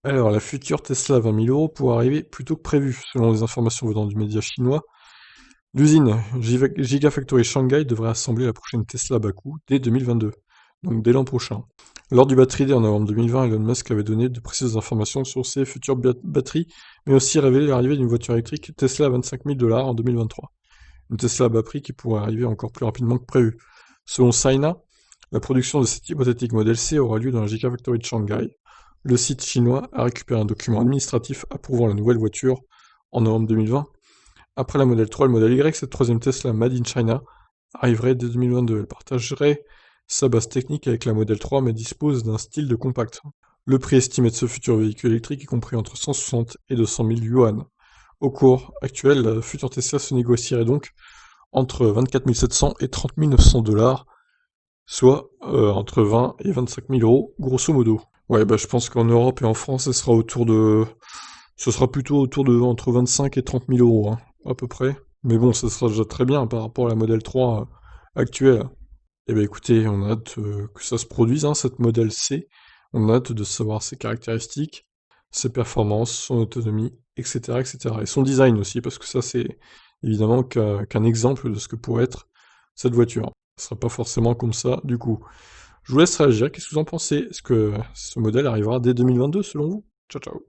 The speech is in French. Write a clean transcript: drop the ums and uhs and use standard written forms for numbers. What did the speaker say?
Alors, la future Tesla à 20 000 euros pourrait arriver plus tôt que prévu, selon les informations venant du média chinois. L'usine Gigafactory Shanghai devrait assembler la prochaine Tesla à bas coût dès 2022, donc dès l'an prochain. Lors du Battery Day en novembre 2020, Elon Musk avait donné de précieuses informations sur ses futures batteries, mais aussi révélé l'arrivée d'une voiture électrique Tesla à 25 000 dollars en 2023. Une Tesla à bas prix qui pourrait arriver encore plus rapidement que prévu. Selon Sina, la production de cet hypothétique modèle C aura lieu dans la Gigafactory de Shanghai. Le site chinois a récupéré un document administratif approuvant la nouvelle voiture en novembre 2020. Après la modèle 3 et le modèle Y, cette troisième Tesla Made in China arriverait dès 2022. Elle partagerait sa base technique avec la modèle 3 mais dispose d'un style de compact. Le prix estimé de ce futur véhicule électrique est compris entre 160 et 200 000 yuan. Au cours actuel, la future Tesla se négocierait donc entre 24 700 et 30 900 dollars, soit entre 20 et 25 000 euros, grosso modo. Ouais, bah je pense qu'en Europe et en France, ce sera plutôt autour de entre 25 et 30 000 euros, hein, à peu près. Mais bon, ça sera déjà très bien par rapport à la modèle 3 actuelle. Eh ben écoutez, on a hâte que ça se produise, hein, cette modèle C. On a hâte de savoir ses caractéristiques, ses performances, son autonomie, etc., etc. Et son design aussi, parce que ça, c'est évidemment qu'un exemple de ce que pourrait être cette voiture. Ce sera pas forcément comme ça, du coup. Je vous laisse réagir. Qu'est-ce que vous en pensez? Est-ce que ce modèle arrivera dès 2022 selon vous? Ciao, ciao.